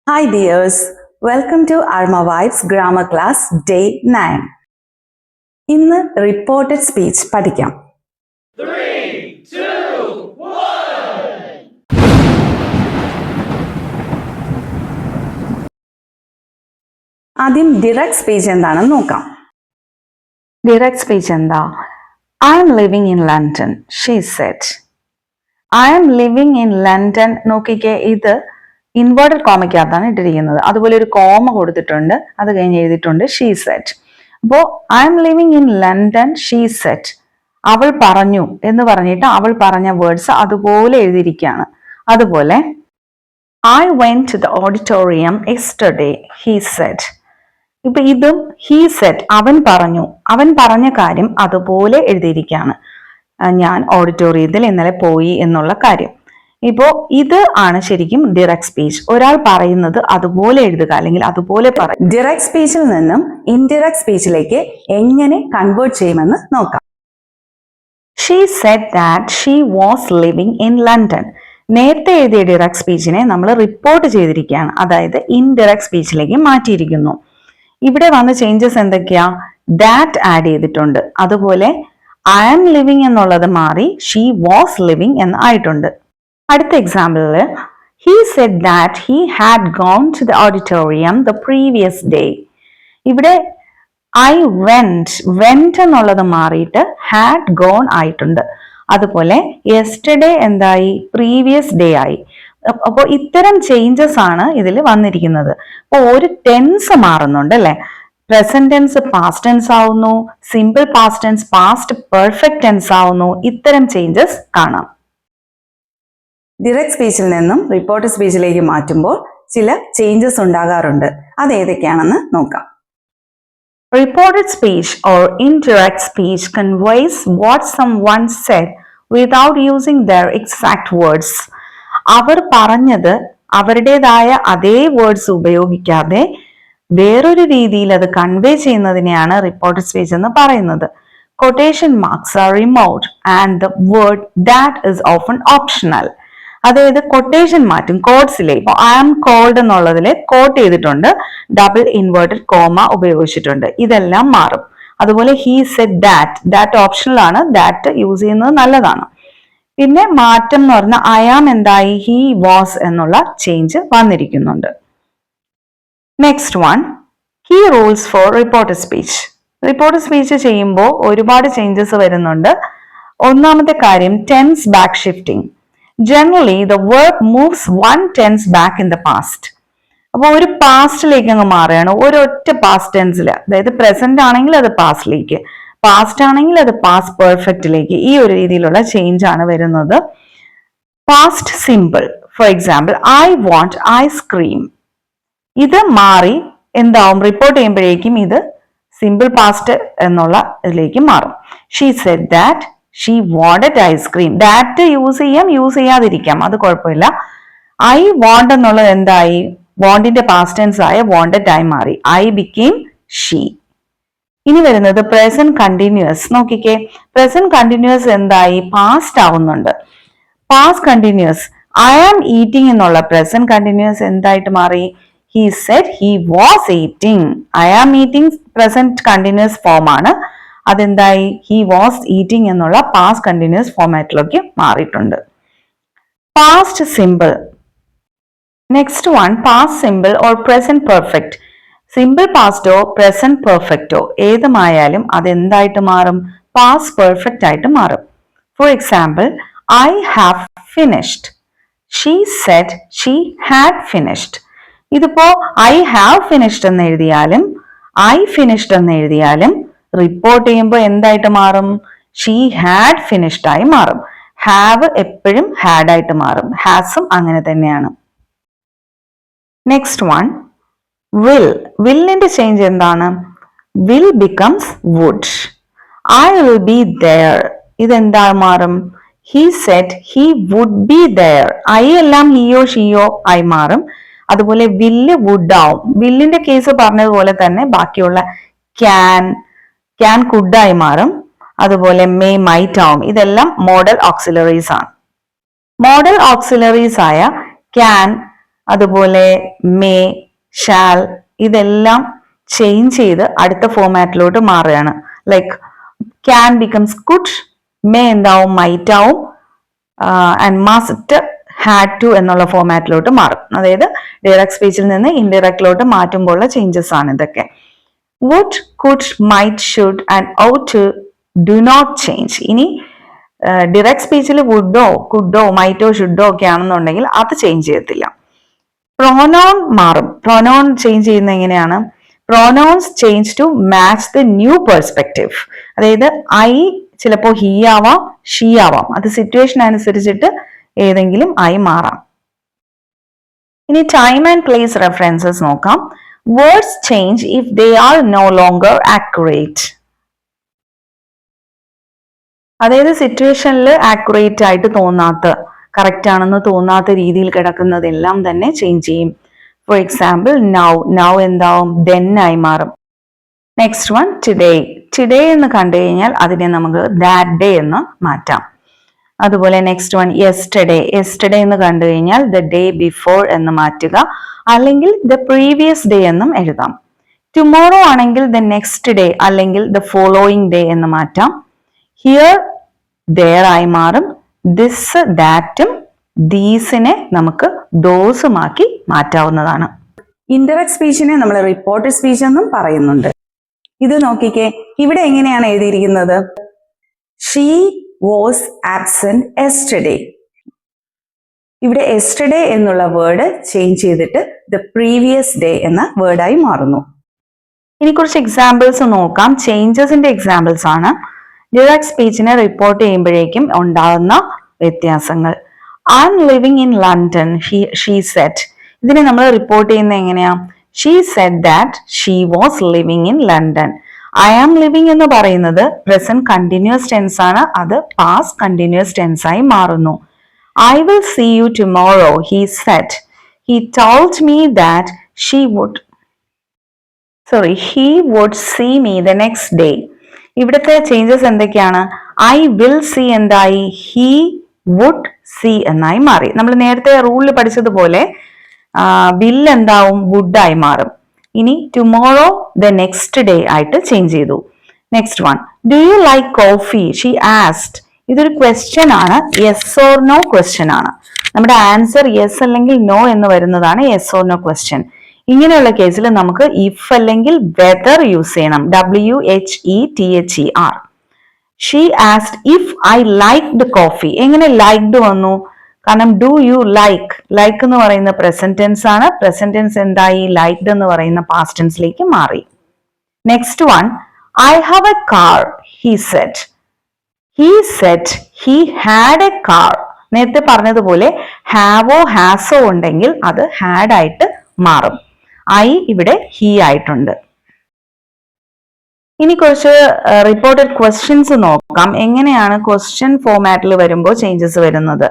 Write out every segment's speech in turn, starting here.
Hi dears, welcome to Arma Vibes Grammar Class Day 9. ഇന്ന് reported speech പഠിക്കാം. 3, 2, 1. ആദ്യം direct speech എന്താണെന്ന് നോക്കാം. ഡിറക്റ്റ് സ്പീച്ച് എന്താ? I am living in London, she said. I am living in London. നോക്കിക്കേ, ഇത് inverted കോമയ്ക്കകത്താണ് ഇട്ടിരിക്കുന്നത്. അതുപോലെ ഒരു കോമ കൊടുത്തിട്ടുണ്ട്, അത് കഴിഞ്ഞ് എഴുതിയിട്ടുണ്ട് ഷീ സെറ്റ്. അപ്പോൾ I am living in London she set. അവൾ പറഞ്ഞു എന്ന് പറഞ്ഞിട്ട് അവൾ പറഞ്ഞ വേർഡ്സ് അതുപോലെ എഴുതിയിരിക്കുകയാണ്. അതുപോലെ I went to the auditorium yesterday he said. ഇപ്പൊ ഇതും ഹീ സെറ്റ്, അവൻ പറഞ്ഞു, അവൻ പറഞ്ഞ കാര്യം അതുപോലെ എഴുതിയിരിക്കുകയാണ്. ഞാൻ ഓഡിറ്റോറിയത്തിൽ ഇന്നലെ പോയി എന്നുള്ള കാര്യം. ഇപ്പോ ഇത് ആണ് ശരിക്കും ഡിറക്റ്റ് സ്പീച്ച്. ഒരാൾ പറയുന്നത് അതുപോലെ എഴുതുക അല്ലെങ്കിൽ അതുപോലെ പറയും. ഡിറക്റ്റ് സ്പീച്ചിൽ നിന്നും ഇൻഡിറക്റ്റ് സ്പീച്ചിലേക്ക് എങ്ങനെ കൺവേർട്ട് ചെയ്യുമെന്ന് നോക്കാം. She said that she was living in London. നേരത്തെ എഴുതിയ ഡിറക്റ്റ് സ്പീച്ചിനെ നമ്മൾ റിപ്പോർട്ട് ചെയ്തിരിക്കുകയാണ്, അതായത് ഇൻഡിറക്റ്റ് സ്പീച്ചിലേക്ക് മാറ്റിയിരിക്കുന്നു. ഇവിടെ വന്ന ചേഞ്ചസ് എന്തൊക്കെയാ? ദാറ്റ് ആഡ് ചെയ്തിട്ടുണ്ട്. അതുപോലെ ഐ ആം ലിവിങ് എന്നുള്ളത് മാറി ഷീ വാസ് ലിവിങ് എന്ന് ആയിട്ടുണ്ട്. അടുത്ത എക്സാമ്പിളില് he said that he had gone to the auditorium the previous day. ഇവിടെ ഐ വെന്റ് എന്നുള്ളത് മാറിയിട്ട് ഹാഡ് ഗോൺ ആയിട്ടുണ്ട്. അതുപോലെ യെസ്റ്റർഡേ എന്തായി? പ്രീവിയസ് ഡേ ആയി. അപ്പോൾ ഇത്തരം ചേഞ്ചസ് ആണ് ഇതിൽ വന്നിരിക്കുന്നത്. അപ്പോൾ ഒരു ടെൻസ് മാറുന്നുണ്ട് അല്ലെ? പ്രസന്റ് ടെൻസ് പാസ്റ്റ് ടെൻസ് ആവുന്നു, simple past tense past perfect tense ആവുന്നു. ഇത്തരം ചേഞ്ചസ് കാണാം. ഡിറക്റ്റ് സ്പീച്ചിൽ നിന്നും റിപ്പോർട്ട് സ്പീച്ചിലേക്ക് മാറ്റുമ്പോൾ ചില ചേഞ്ചസ് ഉണ്ടാകാറുണ്ട്. അത് ഏതൊക്കെയാണെന്ന് നോക്കാം. Reported speech or indirect speech conveys what someone said without using their exact words. അവർ പറഞ്ഞത് അവരുടേതായ അതേ വേർഡ്സ് ഉപയോഗിക്കാതെ വേറൊരു രീതിയിൽ അത് കൺവേ ചെയ്യുന്നതിനെയാണ് റിപ്പോർട്ടഡ് സ്പീച്ച് എന്ന് പറയുന്നത്. Quotation marks are removed and the word that is often optional. അതായത് കൊട്ടേഷൻ മാറ്റും കോട്ട്സിലെ. ഇപ്പോൾ ഐ ആം കോൾഡ് എന്നുള്ളതിൽ കോട്ട് ചെയ്തിട്ടുണ്ട്, ഡബിൾ ഇൻവേർട്ടഡ് കോമ ഉപയോഗിച്ചിട്ടുണ്ട്, ഇതെല്ലാം മാറും. അതുപോലെ ഹീ സെഡ് ദാറ്റ് ഓപ്ഷണൽ ആണ്, ദാറ്റ് യൂസ് ചെയ്യുന്നത് നല്ലതാണ്. പിന്നെ മാറ്റം എന്ന് പറഞ്ഞാൽ ഐ ആം എന്തായി? ഹീ വാസ് എന്നുള്ള ചേഞ്ച് വന്നിരിക്കുന്നുണ്ട്. Next one, key rules for reported speech. Reported speech ചെയ്യുമ്പോൾ ഒരുപാട് ചേഞ്ചസ് വരുന്നുണ്ട്. ഒന്നാമത്തെ കാര്യം tense back shifting. Generally, the verb moves one tense back in the past. അപ്പോൾ ഒരു പാസ്റ്റിലേക്ക് അങ്ങ് മാറുകയാണ്, ഒരൊറ്റ പാസ്റ്റ് ടെൻസിൽ. അതായത് പ്രസന്റ് ആണെങ്കിൽ അത് പാസ്റ്റിലേക്ക്, പാസ്റ്റ് ആണെങ്കിൽ അത് പാസ്റ്റ് പെർഫെക്റ്റിലേക്ക്. ഈ ഒരു രീതിയിലുള്ള ചേഞ്ച് ആണ് വരുന്നത്. Past simple, four example I want ice cream. ഇത് മാറി എന്താവും? റിപ്പോർട്ട് ചെയ്യുമ്പോഴേക്കും ഇത് സിമ്പിൾ പാസ്റ്റ് എന്നുള്ള ഇതിലേക്ക് മാറും. She said that she wanted ice cream. That use ചെയ്യാം, യൂസ് ചെയ്യാതിരിക്കാം, അത് കുഴപ്പമില്ല. ഐ വാണ്ട് എന്നുള്ളത് എന്തായി? വാണ്ടിന്റെ പാസ്റ്റ് ടെൻസ് ആയ വാണ്ടഡ് ആയി മാറി, ഐ ബിക്കേം ഷീ. ഇനി വരുന്നത് പ്രസന്റ് കണ്ടിന്യൂസ്. നോക്കിക്കേ, പ്രസന്റ് കണ്ടിന്യൂസ് എന്തായി? പാസ്റ്റ് ആവുന്നുണ്ട്. Past continuous I am eating എന്നുള്ള പ്രസന്റ് കണ്ടിന്യൂസ് എന്തായിട്ട് മാറി? He said he was eating. I am eating present continuous form ആണ്, അതെന്തായി? ഹി വാസ് ഈറ്റിംഗ് എന്നുള്ള പാസ്റ്റ് കണ്ടിന്യൂസ് ഫോമാറ്റിലേക്ക് മാറിയിട്ടുണ്ട്. Past simple. Next one, past simple or present perfect. Simple പാസ്റ്റോ present പെർഫെക്റ്റോ ഏതുമായാലും അതെന്തായിട്ട് മാറും? പാസ്റ്റ് പെർഫെക്റ്റ് ആയിട്ട് മാറും. For example I have finished. She said she had finished. ഇതിപ്പോ ഐ ഹാവ് ഫിനിഷ്ഡ് എന്ന് എഴുതിയാലും ഐ ഫിനിഷ്ഡ് എന്ന് എഴുതിയാലും റിപ്പോർട്ട് ചെയ്യുമ്പോൾ എന്തായിട്ട് മാറും? ഷീ ഹാഡ് ഫിനിഷ്ഡ് ആയി മാറും. ഹാവ് എപ്പോഴും ഹാഡ് ആയിട്ട് മാറും, ഹാസും അങ്ങനെ തന്നെയാണ്. നെക്സ്റ്റ് വൺ, വില്ലിന്റെ ചേഞ്ച് എന്താണ്? Will becomes would. I will be there, ഇതെന്താ മാറും? He said he would be there. I എല്ലാം ഹിയോ ഷിയോ ആയി മാറും. അതുപോലെ വില്ല് വുഡ് ആവും. വില്ലിന്റെ കേസ് പറഞ്ഞതുപോലെ തന്നെ ബാക്കിയുള്ള ക്യാൻ കുഡായി മാറും. അതുപോലെ മേ മൈറ്റ് ആവും. ഇതെല്ലാം മോഡൽ ഓക്സിലറീസ് ആണ്. മോഡൽ ഓക്സിലറീസ് ആയ ക്യാൻ, അതുപോലെ മേ, ഷാൽ ഇതെല്ലാം ചേഞ്ച് ചെയ്ത് അടുത്ത ഫോമാറ്റിലോട്ട് മാറുകയാണ്. Like can becomes could, may എന്താവും മൈറ്റ് ആവും, ആൻഡ് മസ്റ്റ്, ഹാഡ് ടു എന്നുള്ള ഫോമാറ്റിലോട്ട് മാറും. അതായത് ഡയറക്റ്റ് സ്പീച്ചിൽ നിന്ന് ഇൻഡയറക്റ്റിലോട്ട് മാറ്റുമ്പോഴുള്ള ചേഞ്ചസ് ആണ് ഇതൊക്കെ. Would, could, might, should and ought to do not change. ഇനി ഡയറക്റ്റ് സ്പീച്ചിൽ വുഡോ കുഡോ മൈറ്റോ ഷുഡോ ഒക്കെ ആണെന്നുണ്ടെങ്കിൽ അത് ചേഞ്ച് ചെയ്യത്തില്ല. പ്രൊനൗൺ മാറും. പ്രൊനൗൺ ചേഞ്ച് ചെയ്യുന്ന എങ്ങനെയാണ്? Pronouns change to match the new perspective. അതായത് ഐ ചിലപ്പോൾ ഹി ആവാം, ഷീ ആവാം. അത് സിറ്റുവേഷൻ അനുസരിച്ചിട്ട് ഏതെങ്കിലും ആയി മാറാം. ഇനി ടൈം ആൻഡ് പ്ലേസ് റെഫറൻസസ് നോക്കാം. Words change if they are no longer accurate. അതായത് സിറ്റുവേഷനിൽ ആക്യുറേറ്റ് ആയിട്ട് തോന്നാത്ത, കറക്റ്റ് ആണെന്ന് തോന്നാത്ത രീതിയിൽ കിടക്കുന്നതെല്ലാം തന്നെ ചേഞ്ച് ചെയ്യും. ഫോർ എക്സാമ്പിൾ നൗ, നൗ എന്താവും ദെൻ ആയി മാറും. Next one today. ടുഡേ എന്ന് കണ്ടു കഴിഞ്ഞാൽ അതിനെ നമുക്ക് ദാറ്റ് ഡേ എന്ന് മാറ്റാം. അതുപോലെ നെക്സ്റ്റ് വൺ യെസ്റ്റർഡേ. യെസ്റ്റർഡേ എന്ന് കണ്ടു കഴിഞ്ഞാൽ ദ ഡേ ബിഫോർ എന്ന് മാറ്റുക, അല്ലെങ്കിൽ ദ പ്രീവിയസ് ഡേ എന്നും എഴുതാം. ടുമോറോ ആണെങ്കിൽ ദ നെക്സ്റ്റ് ഡേ അല്ലെങ്കിൽ ദ ഫോളോയിങ് ഡേ എന്ന് മാറ്റാം. ഹിയർ there ആയി മാറും. ദിസ് ദാറ്റും ദീസിനെ നമുക്ക് ദോസുമാക്കി മാറ്റാവുന്നതാണ്. ഇൻഡയറക്റ്റ് സ്പീച്ചിനെ നമ്മൾ റിപ്പോർട്ടഡ് സ്പീച്ച് എന്നും പറയുന്നുണ്ട്. ഇത് നോക്കിക്കേ, ഇവിടെ എങ്ങനെയാണ് എഴുതിയിരിക്കുന്നത്? She was absent yesterday. ഇവിടെ യെസ്റ്റർഡേ എന്നുള്ള വേർഡ് ചേഞ്ച് ചെയ്തിട്ട് ദ പ്രീവിയസ് ഡേ എന്ന വേർഡായി മാറുന്നു. ഇനി കുറച്ച് എക്സാമ്പിൾസ് നോക്കാം. ചേഞ്ചസിന്റെ എക്സാമ്പിൾസ് ആണ്. ഡയറക്റ്റ് സ്പീച്ചിനെ റിപ്പോർട്ട് ചെയ്യുമ്പോഴേക്കും ഉണ്ടാകുന്ന വ്യത്യാസങ്ങൾ. I am living in London, she said. ഇതിനെ നമ്മൾ റിപ്പോർട്ട് ചെയ്യുന്നത് എങ്ങനെയാ? She said that she was living in London. I am living എന്ന് പറയുന്നത് പ്രസന്റ് കണ്ടിന്യൂസ് ടെൻസ് ആണ്, അത് പാസ്റ്റ് കണ്ടിന്യൂസ് ടെൻസ് ആയി മാറുന്നു. I will see you tomorrow, he said. He told me that he would see me the next day. ഇവിടുത്തെ changes എന്തൊക്കെയാണ്? I will see എന്തായി? He would see എന്നായി മാറി. നമ്മൾ നേരത്തെ റൂളിൽ പഠിച്ചതുപോലെ വിൽ എന്താവും? വുഡ് ആയി മാറും. ഇനി ടുമോറോ ദ നെക്സ്റ്റ് ഡേ ആയിട്ട് ചേഞ്ച് ചെയ്തു. Next one, do you like coffee, she asked. ഇതൊരു ക്വസ്റ്റ്യൻ ആണ്, യെസ് ഓർ നോ ക്വസ്റ്റ്യൻ ആണ്. നമ്മുടെ ആൻസർ യെസ് അല്ലെങ്കിൽ നോ എന്ന് വരുന്നതാണ് യെസ് ഓർ നോ ക്വസ്റ്റ്യൻ. ഇങ്ങനെയുള്ള കേസിൽ നമുക്ക് ഇഫ് അല്ലെങ്കിൽ വെദർ യൂസ് ചെയ്യണം. WHETHER. She asked if I liked coffee. എങ്ങനെ ലൈക്ഡ് വന്നു? കാരണം ഡു യു ലൈക്ക്, ലൈക്ക് എന്ന് പറയുന്ന പ്രസന്റ് ടെൻസ് ആണ്. പ്രസന്റ് ടെൻസ് എന്തായി? ലൈക്ഡ് എന്ന് പറയുന്ന പാസ്റ്റ് ടെൻസിലേക്ക് മാറി. Next one, I have A car, he said. He said he had A car. നേരത്തെ പറഞ്ഞതുപോലെ ഹാവോ ഹാസോ ഉണ്ടെങ്കിൽ അത് ഹാഡ് ആയിട്ട് മാറും. ഐ ഇവിടെ ഹി ആയിട്ടുണ്ട്. ഇനി കുറച്ച് റിപ്പോർട്ടഡ് ക്വസ്റ്റ്യൻസ് നോക്കാം. എങ്ങനെയാണ് ക്വസ്റ്റ്യൻ ഫോമാറ്റിൽ വരുമ്പോൾ ചേഞ്ചസ് വരുന്നത്?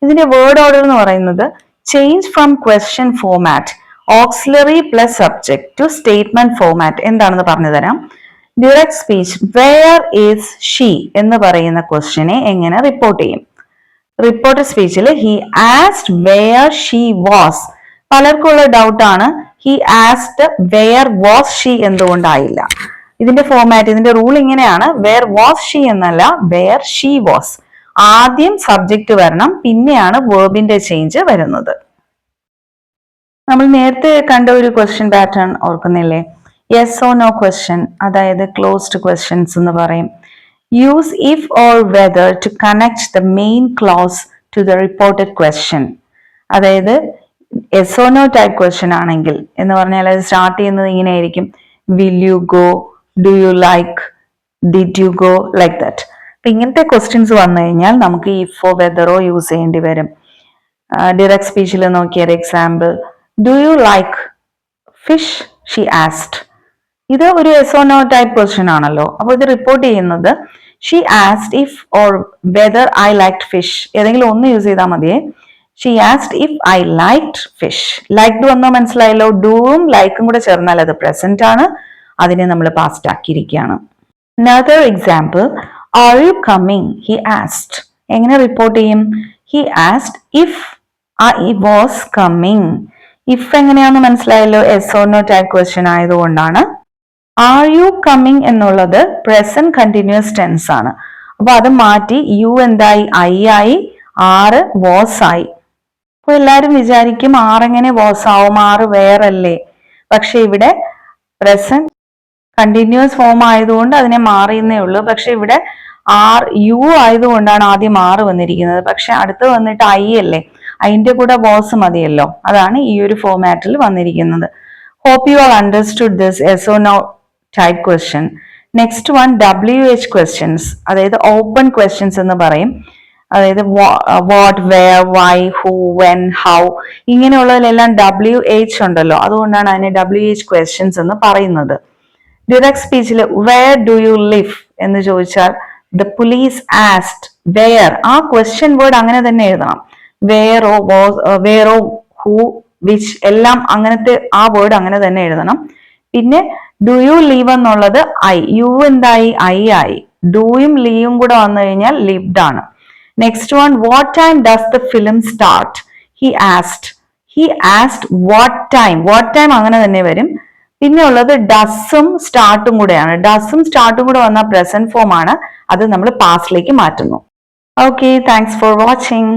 ഇതിന്റെ വേർഡ് ഓർഡർ എന്ന് പറയുന്നത് change from question format auxiliary plus subject to statement format. എന്താണെന്ന് പറഞ്ഞു തരാം. Direct speech where is she എന്ന് പറയുന്ന ക്വസ്റ്റ്യനെ എങ്ങനെ റിപ്പോർട്ട് ചെയ്യും? റിപ്പോർട്ടഡ് സ്പീച്ചിൽ he asked where she was. പലർക്കുള്ള ഡൗട്ടാണ് he asked where was she എന്തുകൊണ്ടായില്ല. ഇതിന്റെ ഫോമാറ്റ്, ഇതിന്റെ റൂൾ ഇങ്ങനെയാണ്. വെയർ വാസ് ഷീ എന്നല്ല, വെയർ ഷീ വാസ്. ആദ്യം സബ്ജക്റ്റ് വരണം, പിന്നെയാണ് വേർബിന്റെ ചേഞ്ച് വരുന്നത്. നമ്മൾ നേരത്തെ കണ്ട ഒരു ക്വസ്റ്റ്യൻ പാറ്റേൺ ഓർക്കുന്നില്ലേ? യെസ് ഓർ നോ ക്വസ്റ്റ്യൻ, അതായത് ക്ലോസ്ഡ് ക്വസ്റ്റ്യൻസ് എന്ന് പറയും. Use if or whether to connect the main clause to the reported question. അതായത് yes or no type question ആണെങ്കിൽ എന്ന് പറഞ്ഞാൽ അത് സ്റ്റാർട്ട് ചെയ്യുന്നത് ഇങ്ങനെ ആയിരിക്കും. Will you go, do you like, did you go, like that. അപ്പൊ ഇങ്ങനത്തെ ക്വസ്റ്റ്യൻസ് വന്നു കഴിഞ്ഞാൽ നമുക്ക് ഇഫോ വെദറോ യൂസ് ചെയ്യേണ്ടി വരും. ഡയറക്റ്റ് സ്പീച്ചിൽ നോക്കിയൊരു example, do you like fish, she asked. ഇത് ഒരു yes or no type question ആണല്ലോ. അപ്പൊ ഇത് റിപ്പോർട്ട് ചെയ്യുന്നത് she asked if or whether I liked fish. ഏതെങ്കിലും ഒന്ന് യൂസ് ചെയ്താൽ മതിയേ. She asked if I liked fish. Liked വന്നോ? മനസ്സിലായല്ലോ. ഡൂവും ലൈക്കും കൂടെ ചേർന്നാൽ അത് പ്രസന്റ് ആണ്, അതിനെ നമ്മൾ പാസ്റ്റ് ആക്കിയിരിക്കുകയാണ്. Another example, are you coming, he asked. എങ്ങനെ റിപ്പോർട്ട് ചെയ്യും? He asked if I was coming. If എങ്ങനെയാണെന്ന് മനസ്സിലായല്ലോ, yes or no type question ആയതുകൊണ്ടാണ്. ആർ യു കമ്മിങ് എന്നുള്ളത് പ്രസന്റ് കണ്ടിന്യൂസ് ടെൻസ് ആണ്. അപ്പൊ അത് മാറ്റി യു എന്തായി, ഐ ആയി, ആറ് വാസ് ആയി. അപ്പൊ എല്ലാരും വിചാരിക്കും ആറെങ്ങനെ വാസ് ആവും, ആറ് വേറല്ലേ. പക്ഷെ ഇവിടെ പ്രസന്റ് കണ്ടിന്യൂസ് ഫോം ആയതുകൊണ്ട് അതിനെ മാറിയെന്നേ ഉള്ളൂ. പക്ഷെ ഇവിടെ ആർ യു ആയതുകൊണ്ടാണ് ആദ്യം ആറ് വന്നിരിക്കുന്നത്. പക്ഷെ അടുത്ത് വന്നിട്ട് ഐ അല്ലേ, അതിന്റെ കൂടെ വാസ് മതിയല്ലോ. അതാണ് ഈ ഒരു ഫോമാറ്റിൽ വന്നിരിക്കുന്നത്. Hope you all understood this yes or no type question. Next one WH questions, അതായത് ഓപ്പൺ ക്വസ്റ്റ്യൻസ് എന്ന് പറയും. അതായത് what, where, why, who, when, how ഇങ്ങനെയുള്ളതിലെല്ലാം WH ഉണ്ടല്ലോ, അതുകൊണ്ടാണ് അതിനെ WH ക്വസ്റ്റ്യൻസ് എന്ന് പറയുന്നത്. ഡിറക്റ്റ് സ്പീച്ചിൽ വെയർ ഡു യു ലിവ് എന്ന് ചോദിച്ചാൽ ദ പോലീസ് ആസ്ക്ഡ് വെയർ, ആ ക്വസ്റ്റ്യൻ വേർഡ് അങ്ങനെ തന്നെ എഴുതണം. വേറോ, വേറോ, ഹൂ, വിച്ച് എല്ലാം അങ്ങനത്തെ ആ വേർഡ് അങ്ങനെ തന്നെ എഴുതണം. പിന്നെ ഡു യു ലീവ് എന്നുള്ളത് ഐ, യു എന്തായി, ഐ ആയി. ഡൂയും ലീവും കൂടെ വന്നു കഴിഞ്ഞാൽ ലിവ്ഡ് ആണ്. Next one, what time does the film start? He asked what time, what time അങ്ങനെ തന്നെ വരും. പിന്നെ ഉള്ളത് ഡസും സ്റ്റാർട്ടും കൂടെയാണ്. ഡസും സ്റ്റാർട്ടും കൂടെ വന്ന പ്രസന്റ് ഫോം ആണ്, അത് നമ്മൾ പാസ്റ്റിലേക്ക് മാറ്റുന്നു. Okay, thanks for watching.